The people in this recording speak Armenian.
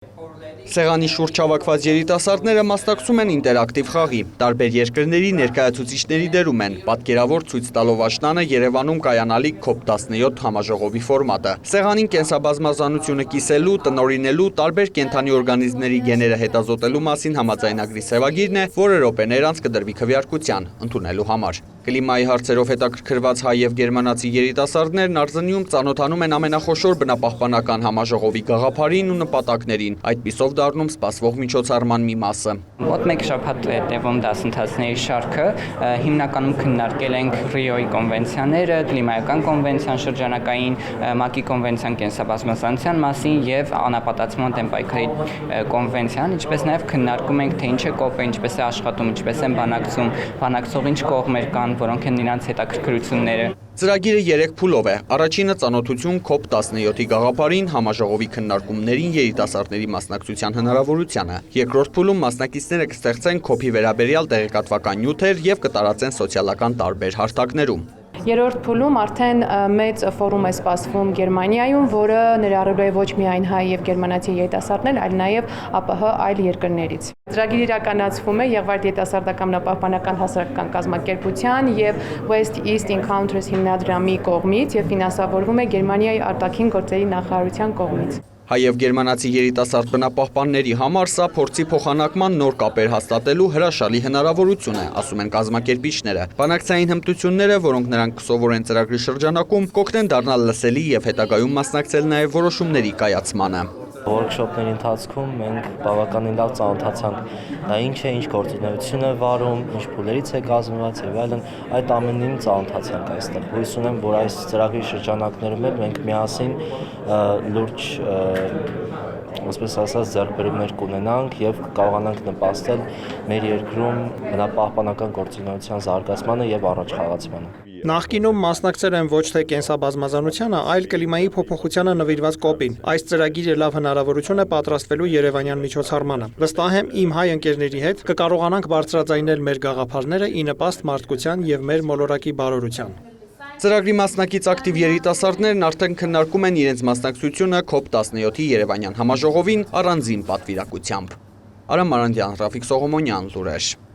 Սեղանի շուրջ հավաքված երիտասարդները մասնակցում են ինտերակտիվ խաղի, տարբեր երկրների ներկայացուցիչների դերում են, պատկերավոր ցույց տալով աշնանը Երևանում կայանալիք COP17 համաժողովի ֆորմատը։ Սեղանին կենսաբազմազանությունը կիսելու, տնօրինելու, տարբեր կենդանի օրգանիզմների գեները հետազոտելու մասին համաձայնագրի սևագիրն է, որը րոպեներ անց կդրվի քվեարկության ընդունելու համար։ Կլիմայի հարցերով հետաքրքրված հայ եւ գերմանացի երիտասարդներն Արզնիում ծանոթանում են ամենախոշոր բնապահպանական համաժողովի գաղափարին ու նպատակներին, այդպիսով դառնում սպասվող միջոցառման մի մասը։ Մոտ մեկ շաբաթ է տևում դասընթացների շարքը, հիմնականում քննարկել ենք Ռիոյի կոնվենցիաները, կլիմայական կոնվենցիան շրջանակային, ՄԱԿ-ի կոնվենցիան կենսաբազմազանության մասին եւ անապատացման դեմ պայքարի կոնվենցիան, ինչպես նաեւ քննարկում ենք թե ինչ է COP-ը, ինչպես է աշխատում, ինչպես են բանակցող ինչ կողմեր կան, որոնք են նրանց հետաքրքրությունները։ Ծրագիրը 3 փուլով է։ Առաջինը ծանոթություն COP17-ի գաղափարին, համաժողովի քննարկումներին, երիտասարդների մասնակցության հնարավորությանը։ Երկրորդ փուլում մասնակիցները կստեղծեն COP-ի վերաբերյալ տեղեկատվական նյութեր եւ կտարածեն սոցիալական տարբեր հարթակներում։ Երրորդ փուլում արդեն մեծ ֆորում է սպասվում Գերմանիայում, որը ներառելու է ոչ միայն հայ եւ գերմանացի երիտասարդներ, այլ նաեւ ԱՊՀ այլ երկրներից։ Ծրագիրը իրականացվում է Եղվարդ երիտասարդական բնապահպանական հասարակական կազմակերպության եւ West East Encounters հիմնադրամի կողմից եւ ֆինանսավորվում է Գերմանիայի արտաքին գործերի նախարարության կողմից։ Հայ եւ գերմանացի երիտասարդ բնապահպանների համար սա փորձի փոխանակման նոր կապեր հաստատելու հրաշալի հնարավորություն է, ասում են կազմակերպիչները։ Բանակցային հմտությունները, որոնք նրանք կսովորեն ծրագրի շրջանակում, կօգնեն դառնալ լսելի եւ հետագայում մասնակցել նաեւ որոշումների կայացմանը։ Workshop-ների ընթացքում մենք բավականին լավ ծանոթացանք դա ինչ է, ինչ գործունեություն է վարում, ինչ փուլերից է կազմված եւ այլն, այդ ամենին ծանոթացանք այստեղ։ Հույս ունեմ, որ այս ծրագրի շրջանակներում էլ մենք միասին լուրջ ոսպես ասած ձեռքբերումներ կունենանք եւ կարողանանք նպաստել մեր երկրում բնապահպանական գործունեության զարգացմանը եւ առաջխաղացմանը։ Նախկինում մասնակցել են ոչ թե կենսաբազմազանությանը, այլ կլիմայի փոփոխությանը նվիրված COP-ին։ Այս ծրագիրը լավ հնարավորություն է պատրաստվելու Երևանյան միջոցառմանը։ Վստահ եմ իմ հայ ընկերների հետ կկարողանանք բարձրաձայնել մեր գաղափարները ի նպաստ մարդկության եւ մեր մոլորակի բարօրության։ Ծրագրի մասնակից ակտիվ երիտասարդներն արդեն քննարկում են իրենց մասնակցությունը COP17-ի Երևանյան համաժողովին առանձին պատվիրակությամբ։ Արամ Մարանդյան, Ռաֆիկ Սողոմոնյան, Լուրեր։